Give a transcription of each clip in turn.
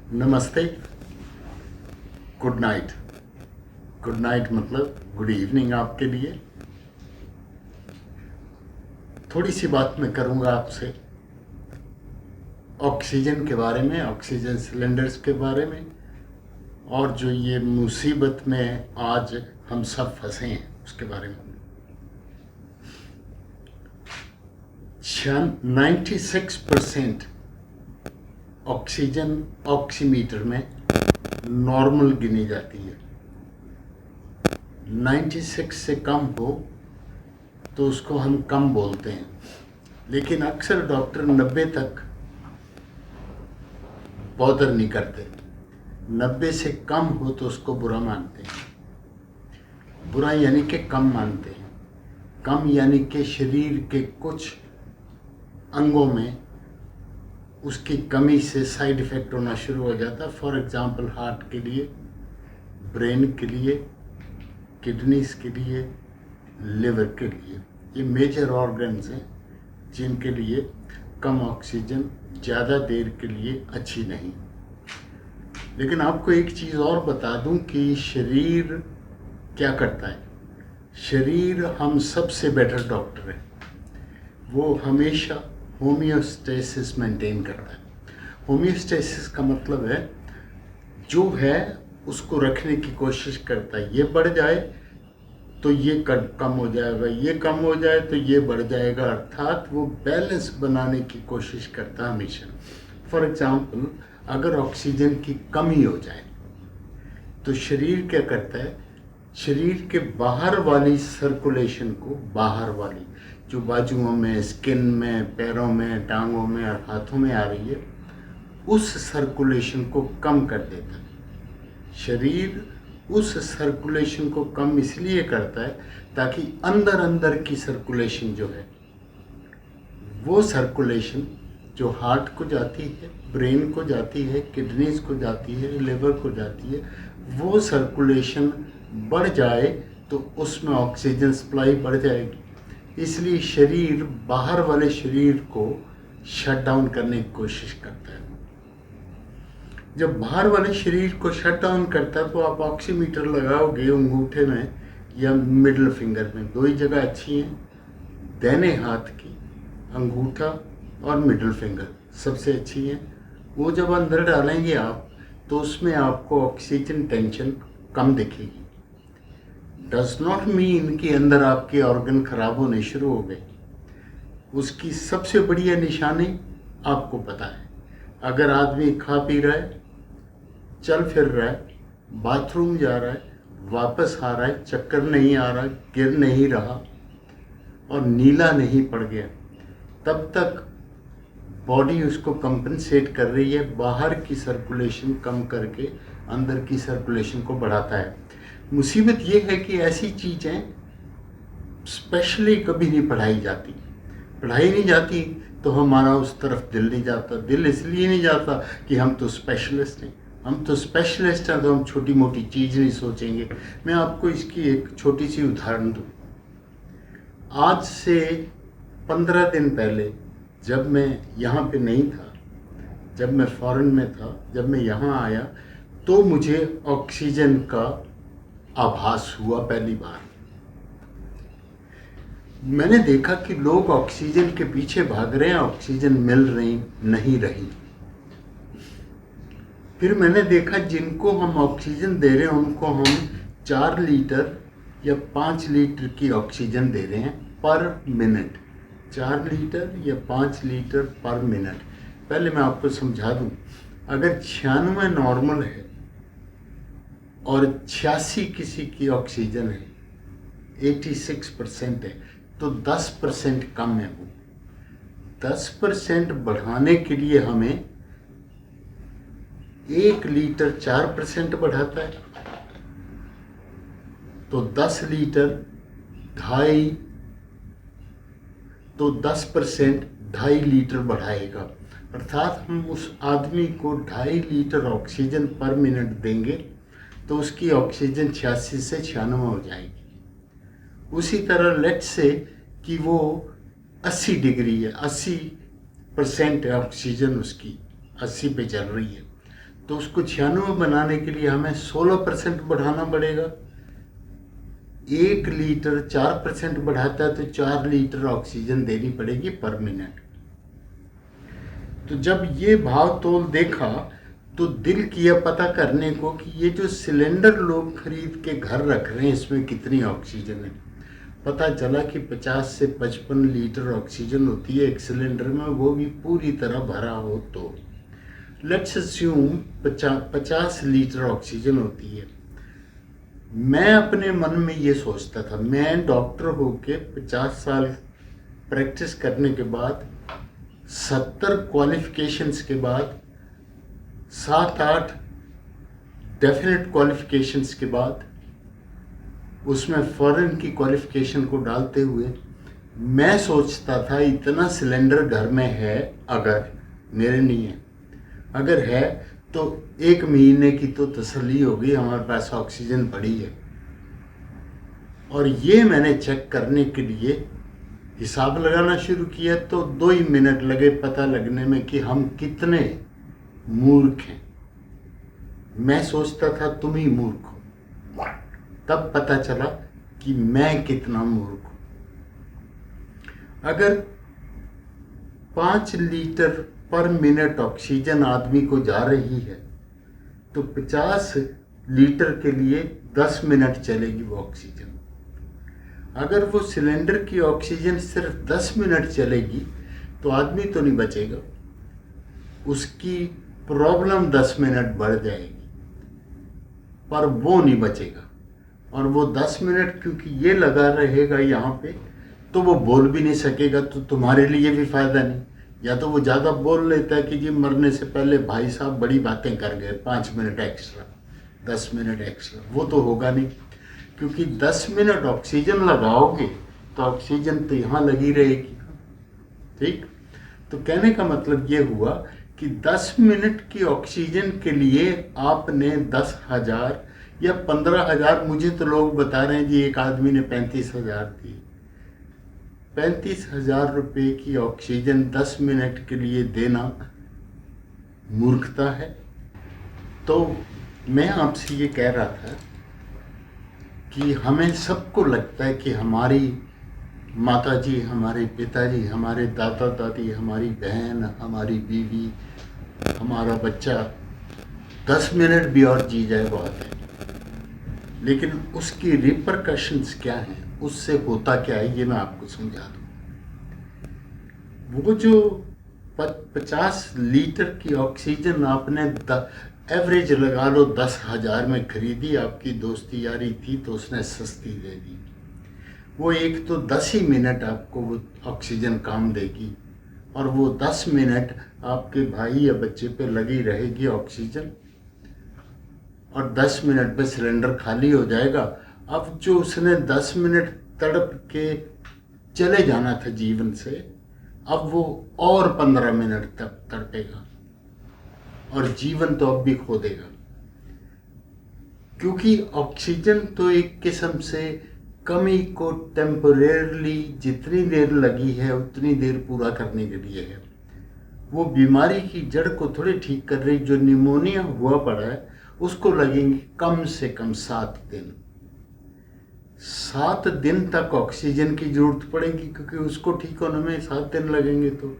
नमस्ते, good night. Good night मतलब good evening आपके लिए। थोड़ी सी बात मैं करूंगा आपसे ऑक्सीजन के बारे में, ऑक्सीजन सिलेंडर्स के बारे में, और जो ये मुसीबत में आज हम सब फंसे हैं उसके बारे में। 96% ऑक्सीजन ऑक्सीमीटर में नॉर्मल गिनी जाती है। 96 से कम हो तो उसको हम कम बोलते हैं, लेकिन अक्सर डॉक्टर 90 तक बॉदर नहीं करते। 90 से कम हो तो उसको बुरा मानते हैं। बुरा यानी कि कम मानते हैं। कम यानी कि शरीर के कुछ अंगों में उसकी कमी से साइड इफ़ेक्ट होना शुरू हो जाता है। फॉर एग्ज़ाम्पल हार्ट के लिए, ब्रेन के लिए, किडनीज के लिए, लिवर के लिए। ये मेजर ऑर्गन्स हैं जिनके लिए कम ऑक्सीजन ज़्यादा देर के लिए अच्छी नहीं। लेकिन आपको एक चीज़ और बता दूं कि शरीर क्या करता है। शरीर हम सबसे बेटर डॉक्टर है। वो हमेशा होमियोस्टेसिस मेंटेन करता है। होमियोस्टेसिस का मतलब है जो है उसको रखने की कोशिश करता है। ये बढ़ जाए तो ये कम हो जाएगा, ये कम हो जाए तो ये बढ़ जाएगा, अर्थात वो बैलेंस बनाने की कोशिश करता है हमेशा। फॉर एग्जाम्पल, अगर ऑक्सीजन की कमी हो जाए तो शरीर क्या करता है, शरीर के बाहर वाली सर्कुलेशन को, बाहर वाली जो बाजुओं में, स्किन में, पैरों में, टांगों में और हाथों में आ रही है, उस सर्कुलेशन को कम कर देता है। शरीर उस सर्कुलेशन को कम इसलिए करता है ताकि अंदर अंदर की सर्कुलेशन जो है, वो सर्कुलेशन जो हार्ट को जाती है, ब्रेन को जाती है, किडनीज को जाती है, लिवर को जाती है, वो सर्कुलेशन बढ़ जाए तो उसमें ऑक्सीजन सप्लाई बढ़ जाएगी। इसलिए शरीर बाहर वाले शरीर को शट डाउन करने की कोशिश करता है। जब बाहर वाले शरीर को शट डाउन करता है तो आप ऑक्सीमीटर लगाओगे अंगूठे में या मिडिल फिंगर में, दो ही जगह अच्छी हैं, दाहिने हाथ की अंगूठा और मिडिल फिंगर सबसे अच्छी हैं। वो जब अंदर डालेंगे आप तो उसमें आपको ऑक्सीजन टेंशन कम दिखेगी। डज नॉट मीन कि अंदर आपके ऑर्गन खराब होने शुरू हो गए। उसकी सबसे बढ़िया निशानी आपको पता है। अगर आदमी खा पी रहा है, चल फिर रहा है, बाथरूम जा रहा है, वापस आ रहा है, चक्कर नहीं आ रहा, गिर नहीं रहा और नीला नहीं पड़ गया, तब तक बॉडी उसको कंपनसेट कर रही है, बाहर की सर्कुलेशन कम करके अंदर की सर्कुलेशन को बढ़ाता है। मुसीबत ये है कि ऐसी चीज़ें स्पेशली कभी नहीं पढ़ाई जाती। पढ़ाई नहीं जाती तो हमारा उस तरफ दिल नहीं जाता। दिल इसलिए नहीं जाता कि हम तो स्पेशलिस्ट हैं। हम तो स्पेशलिस्ट हैं तो हम छोटी मोटी चीज़ नहीं सोचेंगे। मैं आपको इसकी एक छोटी सी उदाहरण दूँ। आज से 15 दिन पहले जब मैं यहाँ पे नहीं था, जब मैं फॉरेन में था, जब मैं यहाँ आया तो मुझे ऑक्सीजन का आभास हुआ पहली बार। मैंने देखा कि लोग ऑक्सीजन के पीछे भाग रहे हैं, ऑक्सीजन मिल रही नहीं रही। फिर मैंने देखा जिनको हम ऑक्सीजन दे रहे हैं उनको हम 4 लीटर या 5 लीटर की ऑक्सीजन दे रहे हैं पर मिनट। 4 लीटर या 5 लीटर पर मिनट। पहले मैं आपको समझा दूं, अगर 96 नॉर्मल है और 86 किसी की ऑक्सीजन है, 86% है, तो 10% कम है। वो 10% बढ़ाने के लिए हमें 1 लीटर 4% बढ़ाता है, तो 10 लीटर 2.5, तो 10% 2.5 लीटर बढ़ाएगा। अर्थात हम उस आदमी को 2.5 लीटर ऑक्सीजन पर मिनट देंगे तो उसकी ऑक्सीजन 86 से 96 हो जाएगी। उसी तरह लेट से कि वो 80 डिग्री है, 80% ऑक्सीजन उसकी 80 पे चल रही है, तो उसको 96 बनाने के लिए हमें 16% बढ़ाना पड़ेगा। 1 लीटर 4% बढ़ाता है तो 4 लीटर ऑक्सीजन देनी पड़ेगी पर मिनट। तो जब ये भाव तोल देखा तो दिल किया पता करने को कि ये जो सिलेंडर लोग खरीद के घर रख रहे हैं इसमें कितनी ऑक्सीजन है। पता चला कि 50 से 55 लीटर ऑक्सीजन होती है एक सिलेंडर में, वो भी पूरी तरह भरा हो तो। लेट्स अस्यूम 50 लीटर ऑक्सीजन होती है। मैं अपने मन में ये सोचता था, मैं डॉक्टर होके 50 साल प्रैक्टिस करने के बाद, 70 क्वालिफिकेशंस के बाद, 7-8 डेफिनेट क्वालिफिकेशंस के बाद, उसमें फॉरेन की क्वालिफिकेशन को डालते हुए मैं सोचता था इतना सिलेंडर घर में है, अगर मेरे नहीं है, अगर है तो 1 महीने की तो तसल्ली हो गई, हमारे पास ऑक्सीजन पड़ी है। और ये मैंने चेक करने के लिए हिसाब लगाना शुरू किया तो 2 ही मिनट लगे पता लगने में कि हम कितने मूर्ख हैं। मैं सोचता था तुम ही मूर्ख हो, तब पता चला कि मैं कितना मूर्ख हूं। अगर 5 लीटर पर मिनट ऑक्सीजन आदमी को जा रही है तो 50 लीटर के लिए 10 मिनट चलेगी वो ऑक्सीजन। अगर वो सिलेंडर की ऑक्सीजन सिर्फ 10 मिनट चलेगी तो आदमी तो नहीं बचेगा, उसकी प्रॉब्लम 10 मिनट बढ़ जाएगी, पर वो नहीं बचेगा। और वो 10 मिनट क्योंकि ये लगा रहेगा यहाँ पे, तो वो बोल भी नहीं सकेगा, तो तुम्हारे लिए भी फायदा नहीं। या तो वो ज़्यादा बोल लेता है कि जी मरने से पहले भाई साहब बड़ी बातें कर गए, 5 मिनट एक्स्ट्रा, 10 मिनट एक्स्ट्रा, वो तो होगा नहीं। क्योंकि 10 मिनट ऑक्सीजन लगाओगे तो ऑक्सीजन तो यहाँ लगी रहेगी। ठीक, तो कहने का मतलब ये हुआ कि 10 मिनट की ऑक्सीजन के लिए आपने 10,000 या 15,000, मुझे तो लोग बता रहे हैं जी एक आदमी ने 35,000 दी। 35,000 रुपये की ऑक्सीजन 10 मिनट के लिए देना मूर्खता है। तो मैं आपसे ये कह रहा था कि हमें सबको लगता है कि हमारी माताजी, हमारे पिताजी, हमारे दादा दादी, हमारी बहन, हमारी बीवी, हमारा बच्चा 10 मिनट भी और जी जाए बहुत है। लेकिन उसकी रिपरकशंस क्या हैं, उससे होता क्या है, ये मैं आपको समझा दूँ। वो जो 50 लीटर की ऑक्सीजन आपने एवरेज लगा लो 10,000 में खरीदी, आपकी दोस्ती यारी थी तो उसने सस्ती दे दी। वो एक तो 10 ही मिनट आपको वो ऑक्सीजन काम देगी, और वो 10 मिनट आपके भाई या बच्चे पे लगी रहेगी ऑक्सीजन, और 10 मिनट में सिलेंडर खाली हो जाएगा। अब जो उसने 10 मिनट तड़प के चले जाना था जीवन से, अब वो और 15 मिनट तक तड़पेगा और जीवन तो अब भी खो देगा। क्योंकि ऑक्सीजन तो एक किस्म से कमी को टेम्परेरली जितनी देर लगी है उतनी देर पूरा करने के लिए है। वो बीमारी की जड़ को थोड़ी ठीक कर रही। जो निमोनिया हुआ पड़ा है उसको लगेंगे कम से कम 7 दिन। 7 दिन तक ऑक्सीजन की जरूरत पड़ेगी, क्योंकि उसको ठीक होने में 7 दिन लगेंगे। तो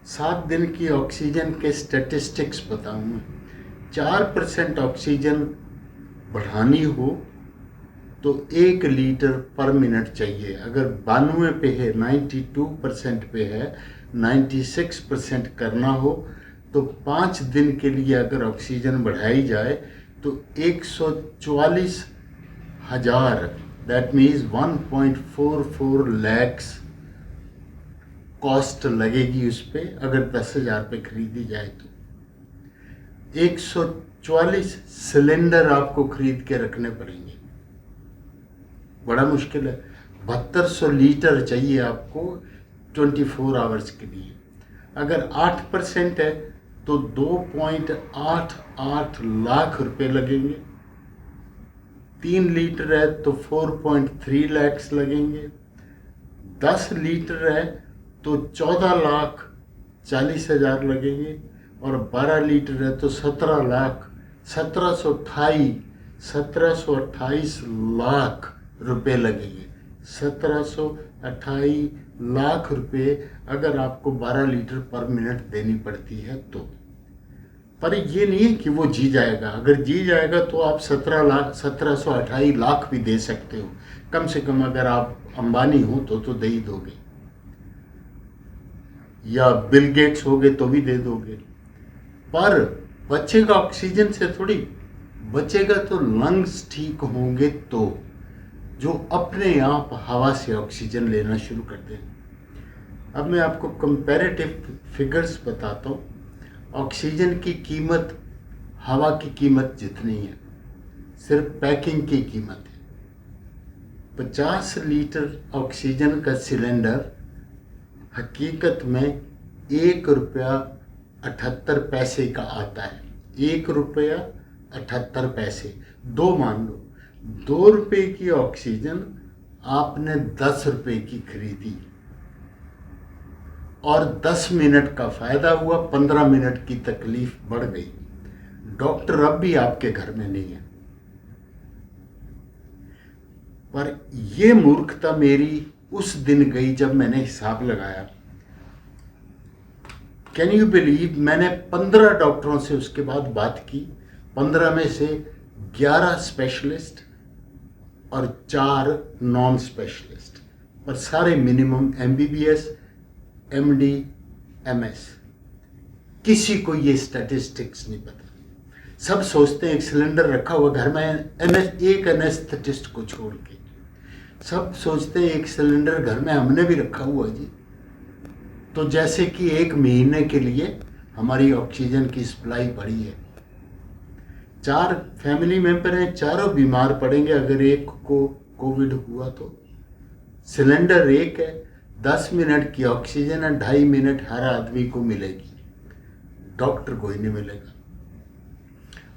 7 दिन की ऑक्सीजन के स्टैटिस्टिक्स बताऊँ मैं। 4% ऑक्सीजन बढ़ानी हो तो 1 लीटर पर मिनट चाहिए। अगर 92 पे है, 92% पे है, 96% करना हो तो 5 दिन के लिए अगर ऑक्सीजन बढ़ाई जाए तो 144,000, दैट मीन्स 1.44 लैक्स कॉस्ट लगेगी उस पर। अगर 10,000 पे खरीदी जाए तो 144 सिलेंडर आपको खरीद के रखने पड़ेंगे। बड़ा मुश्किल है। 7200 लीटर चाहिए आपको 24 आवर्स के लिए। अगर 8% है तो 2.88 लाख रुपए लगेंगे। 3 लीटर है तो 4.3 लैक्स लगेंगे। 10 लीटर है तो 14,40,000 लगेंगे। और 12 लीटर है तो 1728 लाख रुपए लगेंगे। 1728 लाख रुपए अगर आपको 12 लीटर पर मिनट देनी पड़ती है तो। पर ये नहीं है कि वो जी जाएगा, अगर जी जाएगा तो आप 1728 लाख भी दे सकते हो, कम से कम अगर आप अंबानी हो तो दे ही दोगे, या बिल गेट्स हो गए तो भी दे दोगे। पर बचेगा ऑक्सीजन से थोड़ी, बचेगा तो लंग्स ठीक होंगे तो, जो अपने आप हवा से ऑक्सीजन लेना शुरू कर दें। अब मैं आपको कंपैरेटिव फिगर्स बताता हूँ। ऑक्सीजन की कीमत हवा की कीमत जितनी है, सिर्फ पैकिंग की कीमत है। 50 लीटर ऑक्सीजन का सिलेंडर हकीकत में 1 रुपया 78 पैसे का आता है। 1 रुपया 78 पैसे, दो मान लो, 2 रुपये की ऑक्सीजन आपने 10 रुपये की खरीदी और 10 मिनट का फायदा हुआ, 15 मिनट की तकलीफ बढ़ गई। डॉक्टर अब भी आपके घर में नहीं है। पर यह मूर्खता मेरी उस दिन गई जब मैंने हिसाब लगाया। कैन यू बिलीव, मैंने 15 डॉक्टरों से उसके बाद बात की। 15 में से 11 स्पेशलिस्ट और 4 नॉन स्पेशलिस्ट, पर सारे मिनिमम MBBS MD MS। किसी को ये स्टैटिस्टिक्स नहीं पता। सब सोचते हैं एक सिलेंडर रखा हुआ घर में, एक एनेस्थेटिस्ट को छोड़ के सब सोचते हैं एक सिलेंडर घर में हमने भी रखा हुआ जी, तो जैसे कि 1 महीने के लिए हमारी ऑक्सीजन की सप्लाई बढ़ी है। 4 फैमिली मेंबर हैं, चारों बीमार पड़ेंगे अगर एक को कोविड हुआ तो। सिलेंडर एक है, 10 मिनट की ऑक्सीजन है, 2.5 मिनट हर आदमी को मिलेगी, डॉक्टर को ही नहीं मिलेगा।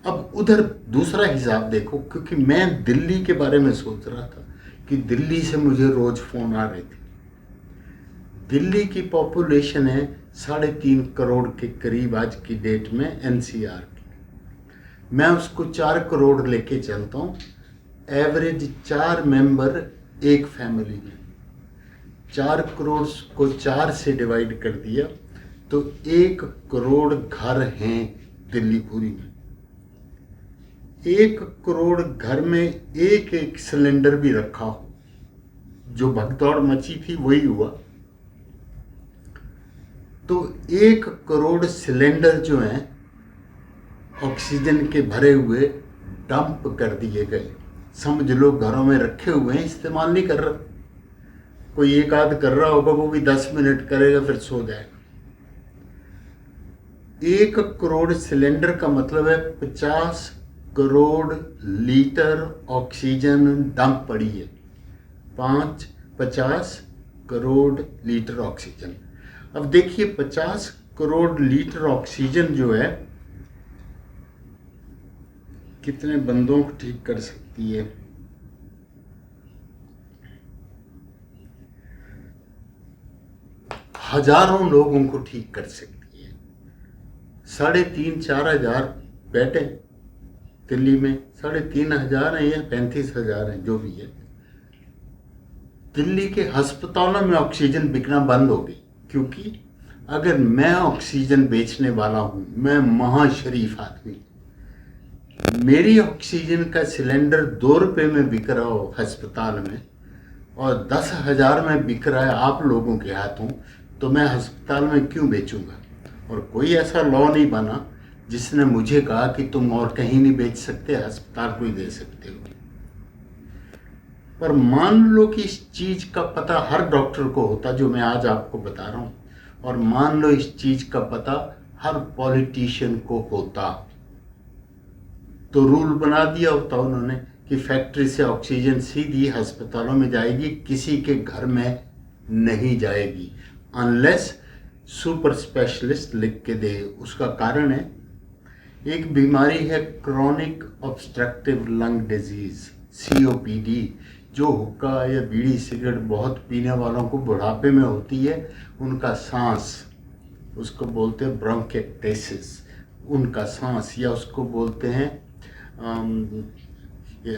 अब उधर दूसरा हिसाब देखो, क्योंकि मैं दिल्ली के बारे में सोच रहा था कि दिल्ली से मुझे रोज फोन आ रहे थे। दिल्ली की पॉपुलेशन है 3.5 करोड़ के करीब आज की डेट में NCR की। मैं उसको 4 करोड़ लेके चलता हूँ। एवरेज 4 मेंबर एक फैमिली में, 4 करोड़ को 4 से डिवाइड कर दिया तो 1 करोड़ घर हैं दिल्ली पूरी में। 1 करोड़ घर में एक सिलेंडर भी रखा हो, जो भगदौड़ मची थी वही हुआ, तो 1 करोड़ सिलेंडर जो हैं ऑक्सीजन के भरे हुए डंप कर दिए गए। समझ लो घरों में रखे हुए हैं, इस्तेमाल नहीं कर रहा। कोई एक आध कर रहा होगा, वो भी 10 मिनट करेगा फिर सो जाएगा। 1 करोड़ सिलेंडर का मतलब है 50 करोड़ लीटर ऑक्सीजन डंप पड़ी है। 50 करोड़ लीटर ऑक्सीजन। अब देखिए 50 करोड़ लीटर ऑक्सीजन जो है कितने बंदों को ठीक कर सकती है। हजारों लोगों को ठीक कर सकती है। 3,500-4 हजार बेड है दिल्ली में, 3,500 हैं या 35,000 हैं, जो भी है। दिल्ली के अस्पतालों में ऑक्सीजन बिकना बंद हो गई, क्योंकि अगर मैं ऑक्सीजन बेचने वाला हूं, मैं महाशरीफ आदमी, मेरी ऑक्सीजन का सिलेंडर 2 रुपये में बिक रहा हो अस्पताल में और 10,000 में बिक रहा है आप लोगों के हाथों, तो मैं अस्पताल में क्यों बेचूंगा। और कोई ऐसा लॉ नहीं बना जिसने मुझे कहा कि तुम और कहीं नहीं बेच सकते, अस्पताल को ही दे सकते हो। पर मान लो कि इस चीज का पता हर डॉक्टर को होता जो मैं आज आपको बता रहा हूं, और मान लो इस चीज का पता हर पॉलिटिशियन को होता, तो रूल बना दिया होता उन्होंने कि फैक्ट्री से ऑक्सीजन सीधी अस्पतालों में जाएगी, किसी के घर में नहीं जाएगी, अनलेस सुपर स्पेशलिस्ट लिख के दे। उसका कारण है, एक बीमारी है chronic obstructive lung disease COPD, जो हुक्का या बीड़ी सिगरेट बहुत पीने वालों को बुढ़ापे में होती है। उनका सांस उसको बोलते हैं ब्रोंकेक्टेसिस, उनका सांस, या उसको बोलते हैं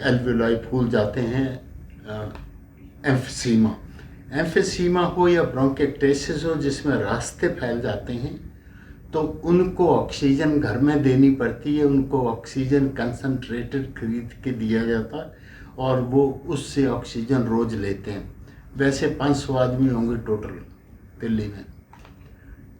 एल्वेलाई फूल जाते हैं, एम्फीसीमा। एम्फीसीमा हो या ब्रोंकेक्टेसिस हो जिसमें रास्ते फैल जाते हैं, तो उनको ऑक्सीजन घर में देनी पड़ती है, उनको ऑक्सीजन कंसनट्रेटेड खरीद के दिया जाता है और वो उससे ऑक्सीजन रोज लेते हैं। वैसे 500 आदमी होंगे टोटल दिल्ली में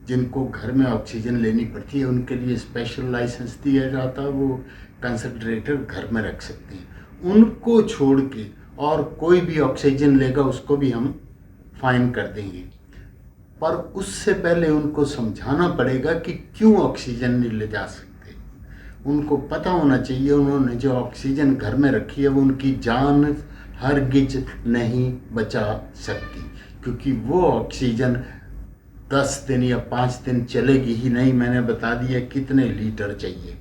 जिनको घर में ऑक्सीजन लेनी पड़ती है, उनके लिए स्पेशल लाइसेंस दिया जाता है, वो कंसनट्रेटर घर में रख सकते हैं। उनको छोड़ के और कोई भी ऑक्सीजन लेगा उसको भी हम फाइन कर देंगे, पर उससे पहले उनको समझाना पड़ेगा कि क्यों ऑक्सीजन नहीं ले जा सकते। उनको पता होना चाहिए उन्होंने जो ऑक्सीजन घर में रखी है वो उनकी जान हरगिज नहीं बचा सकती, क्योंकि वो ऑक्सीजन 10 दिन या 5 दिन चलेगी ही नहीं। मैंने बता दिया कितने लीटर चाहिए,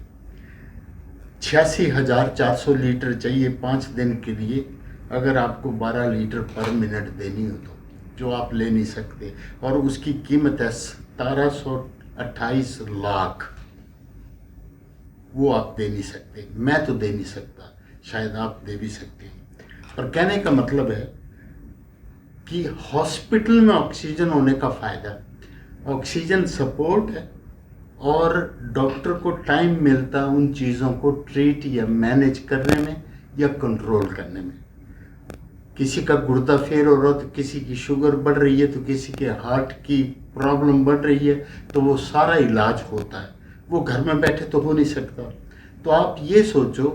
86,400 लीटर चाहिए 5 दिन के लिए, अगर आपको 12 लीटर पर मिनट देनी हो तो, जो आप ले नहीं सकते, और उसकी कीमत है 1728 लाख। वो आप दे नहीं सकते, मैं तो दे नहीं सकता, शायद आप दे भी सकते हैं। पर कहने का मतलब है कि हॉस्पिटल में ऑक्सीजन होने का फ़ायदा, ऑक्सीजन सपोर्ट है और डॉक्टर को टाइम मिलता है उन चीज़ों को ट्रीट या मैनेज करने में या कंट्रोल करने में। किसी का गुर्दा फेल हो रहा, तो किसी की शुगर बढ़ रही है, तो किसी के हार्ट की प्रॉब्लम बढ़ रही है, तो वो सारा इलाज होता है। वो घर में बैठे तो हो नहीं सकता। तो आप ये सोचो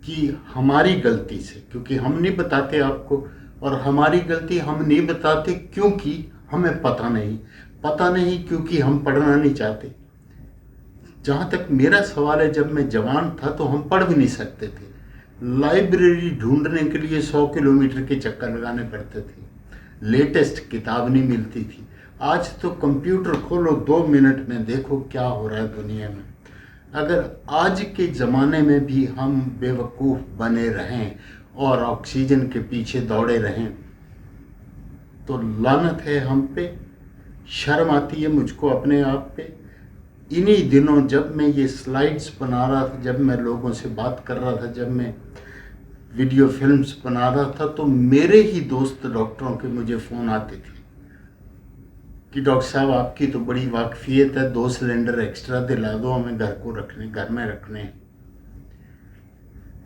कि हमारी गलती से, क्योंकि हम नहीं बताते आपको, और हमारी गलती हम नहीं बताते क्योंकि हमें पता नहीं क्योंकि हम पढ़ना नहीं चाहते। जहाँ तक मेरा सवाल है, जब मैं जवान था तो हम पढ़ भी नहीं सकते थे, लाइब्रेरी ढूंढने के लिए 100 किलोमीटर के चक्कर लगाने पड़ते थे, लेटेस्ट किताब नहीं मिलती थी। आज तो कंप्यूटर खोलो 2 मिनट में देखो क्या हो रहा है दुनिया में। अगर आज के ज़माने में भी हम बेवकूफ़ बने रहें और ऑक्सीजन के पीछे दौड़े रहें तो लानत है हम पे, शर्म आती है मुझको अपने आप पे। इन्हीं दिनों जब मैं ये स्लाइड्स बना रहा था, जब मैं लोगों से बात कर रहा था, जब मैं वीडियो फिल्म्स बना रहा था, तो मेरे ही दोस्त डॉक्टरों के मुझे फ़ोन आते थे कि डॉक्टर साहब आपकी तो बड़ी वाकफियत है, 2 सिलेंडर एक्स्ट्रा दिला दो, हमें घर में रखने हैं।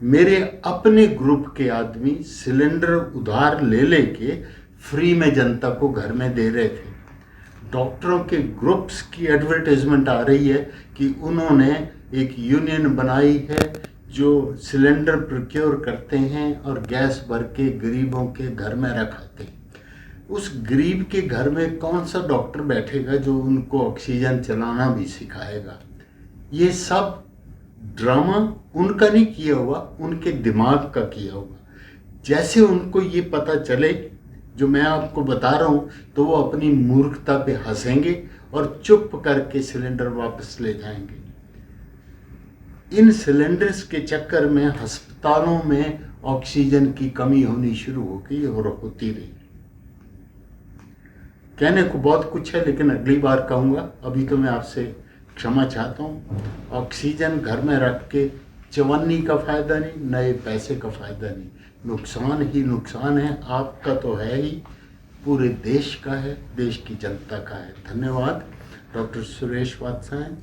मेरे अपने ग्रुप के आदमी सिलेंडर उधार ले लेके फ्री में जनता को घर में दे रहे थे। डॉक्टरों के ग्रुप्स की एडवर्टाइजमेंट आ रही है कि उन्होंने एक यूनियन बनाई है जो सिलेंडर प्रोक्योर करते हैं और गैस भर के गरीबों के घर में रखाते हैं। उस गरीब के घर में कौन सा डॉक्टर बैठेगा जो उनको ऑक्सीजन चलाना भी सिखाएगा? ये सब ड्रामा उनका नहीं किया हुआ, उनके दिमाग का किया हुआ। जैसे उनको ये पता चले जो मैं आपको बता रहा हूँ, तो वो अपनी मूर्खता पे हंसेंगे और चुप करके सिलेंडर वापस ले जाएंगे। इन सिलेंडर्स के चक्कर में अस्पतालों में ऑक्सीजन की कमी होनी शुरू हो गई और होती रही। कहने को बहुत कुछ है, लेकिन अगली बार कहूँगा। अभी तो मैं आपसे क्षमा चाहता हूँ। ऑक्सीजन घर में रख के चवन्नी का फ़ायदा नहीं, नए पैसे का फ़ायदा नहीं, नुकसान ही नुकसान है। आपका तो है ही, पूरे देश का है, देश की जनता का है। धन्यवाद। डॉक्टर सुरेश वात्सायन।